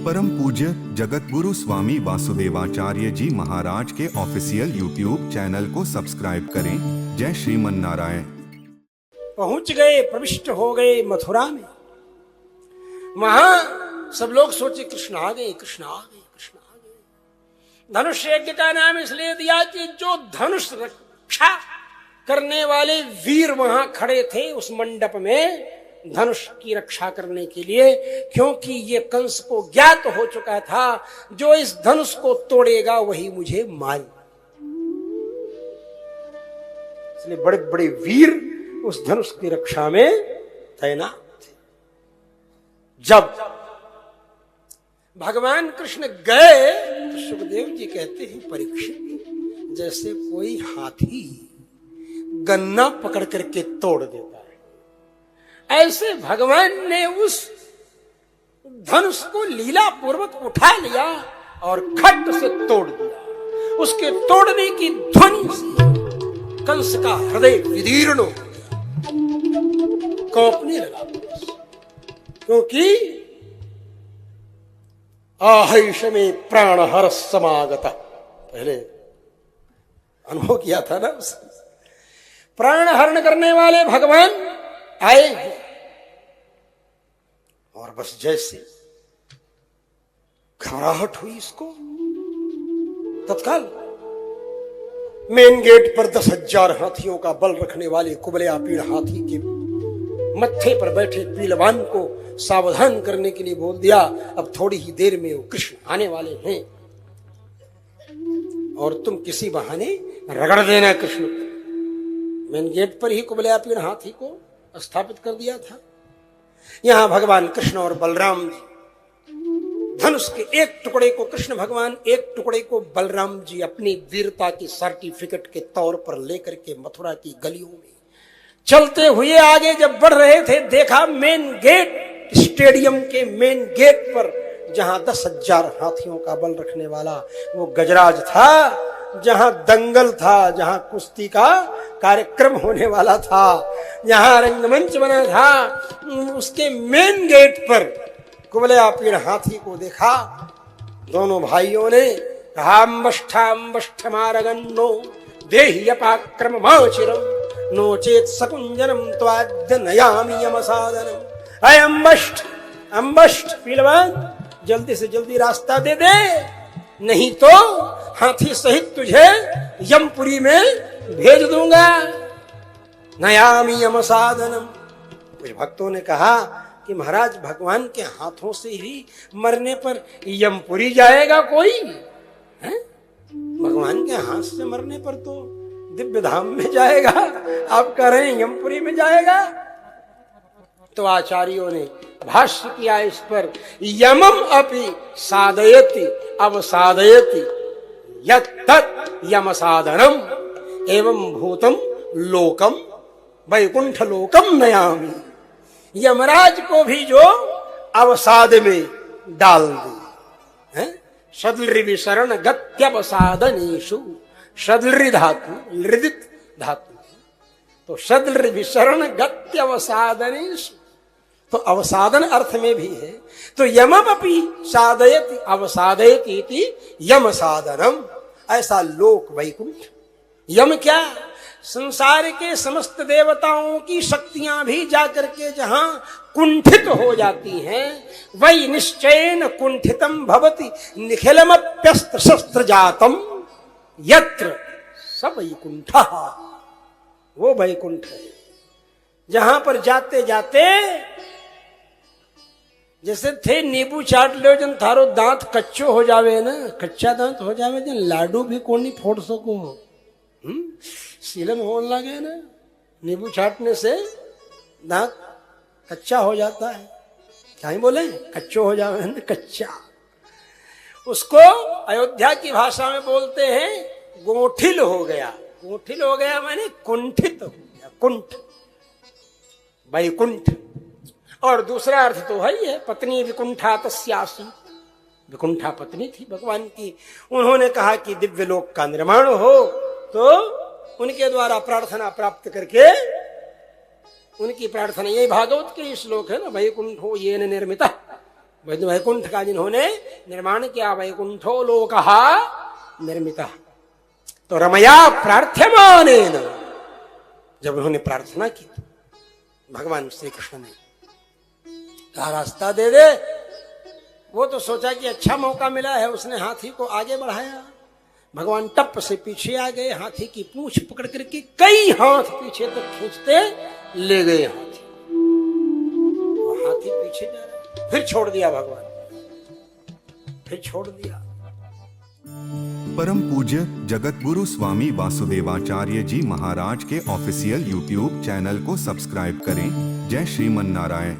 परम पूज्य जगतगुरु स्वामी वासुदेवाचार्य जी महाराज के ऑफिशियल यूट्यूब चैनल को सब्सक्राइब करें। जय श्रीमन नारायण। पहुंच गए, प्रविष्ट हो गए मथुरा में। वहां सब लोग सोचे कृष्ण आ गए, कृष्ण आ गए, कृष्ण आ गए। धनुष यज्ञ का नाम इसलिए दिया कि जो धनुष रक्षा करने वाले वीर वहां खड़े थे उस मंडप में धनुष की रक्षा करने के लिए, क्योंकि ये कंस को ज्ञात हो चुका था जो इस धनुष को तोड़ेगा वही मुझे मारे। इसलिए बड़े बड़े वीर उस धनुष की रक्षा में तैनात थे। जब भगवान कृष्ण गए तो सुखदेव जी कहते हैं, परीक्षित जैसे कोई हाथी गन्ना पकड़ करके तोड़ देता है, ऐसे भगवान ने उस धनुष को लीला पूर्वक उठा लिया और खट से तोड़ दिया। उसके तोड़ने की ध्वनि से कंस का हृदय विदीर्ण हो गया, कांपने लगा, क्योंकि आहैष में प्राण हर समागत, पहले अनुभव किया था ना, प्राण हरण करने वाले भगवान आए हैं। और बस जैसे घबराहट हुई इसको, तत्काल मेन गेट पर 10,000 हाथियों का बल रखने वाले कुबले पीड़ हाथी के मत्थे पर बैठे पीलवान को सावधान करने के लिए बोल दिया, अब थोड़ी ही देर में वो कृष्ण आने वाले हैं और तुम किसी बहाने रगड़ देना कृष्ण को। मेन गेट पर ही कुबले पीड़ हाथी को स्थापित कर दिया था। यहां भगवान कृष्ण और बलराम धनुष के एक टुकड़े को कृष्ण भगवान, एक टुकड़े को बलराम जी अपनी वीरता की सर्टिफिकेट के तौर पर लेकर के मथुरा की गलियों में चलते हुए आगे जब बढ़ रहे थे, देखा मेन गेट, स्टेडियम के मेन गेट पर जहां 10,000 हाथियों का बल रखने वाला वो गजराज था, जहां दंगल था, जहां कुश्ती का कार्यक्रम होने वाला था, जहां रंगमंच बना था, उसके मेन गेट पर कुबले पीड़ हाथी को देखा। दोनों भाइयों ने कहा, अम्बष्ठ मारगन्नो देहि अपाक्रम माचिरम नो चेत सकुंजनम त्वाद्य नयामि यमसादनम। अय अम्बष्ठ पीलवान, जल्दी से जल्दी रास्ता दे दे, नहीं तो हाथी सहित तुझे यमपुरी में भेज दूंगा। नयामि यमसादनम। कुछ भक्तों ने कहा कि महाराज भगवान के हाथों से ही मरने पर यमपुरी जाएगा कोई है? भगवान के हाथ से मरने पर तो दिव्य धाम में जाएगा, आप कह रहे हैं यमपुरी में जाएगा। तो आचार्यों ने भाष्य किया इस पर, यमम अपि साधयति अवसाधयति यत्तत् यम साधनम एवं भूतम लोकम वैकुंठ लोकम नयामि। यमराज को भी जो अवसाद में डाल दे, सदृ विशरण गत्यवसादनेषु, सदृ धातु लृदित धातु, तो सदृ विशरण गत्यवसादनेषु, तो अवसादन अर्थ में भी है। तो यममपि साधयति अवसादयति इति यम साधनम, ऐसा लोक वैकुंठ। यम क्या? संसार के समस्त देवताओं की शक्तियां भी जाकर के जहां कुंठित हो जाती हैं, वही निश्चयेन कुंठितम भवति निखिलमप्यस्त्र शस्त्र जातम यत्र स वैकुंठः, वो वैकुंठ है जहां पर जाते जाते जैसे थे नींबू चाट लो जन थारो दांत कच्चो हो जावे ना, कच्चा दांत हो जावे जन लाडू भी कोनी फोड़ सको, सीलन होने लगे ना, नींबू चाटने से दांत कच्चा हो जाता है, क्या ही बोले, कच्चो हो जावे ना, कच्चा। उसको अयोध्या की भाषा में बोलते हैं गोठिल हो गया। गोठिल हो गया माने कुंठित हो गया, कुंठ, वैकुंठ। और दूसरा अर्थ तो है ही है, पत्नी विकुंठा तस्यासु, विकुंठा पत्नी थी भगवान की। उन्होंने कहा कि दिव्य लोक का निर्माण हो, तो उनके द्वारा प्रार्थना प्राप्त करके उनकी प्रार्थना, ये भागवत के श्लोक है ना, वैकुंठो येन निर्मितः वैकुंठ का जिन्होंने निर्माण किया, वैकुंठो लोकः निर्मितः। तो रमया प्रार्थ्यमानेन, जब उन्होंने प्रार्थना की तो भगवान श्री कृष्ण ने कहा रास्ता दे दे। वो तो सोचा कि अच्छा मौका मिला है, उसने हाथी को आगे बढ़ाया। भगवान टप से पीछे आ गए, हाथी की पूंछ पकड़ करके कई हाथ पीछे तक खींचते ले गए हाथी। हाथी पीछे जा रहा, फिर छोड़ दिया भगवान, फिर छोड़ दिया। परम पूज्य जगत गुरु स्वामी वासुदेवाचार्य जी महाराज के ऑफिशियल यूट्यूब चैनल को सब्सक्राइब करें। जय श्रीमन नारायण।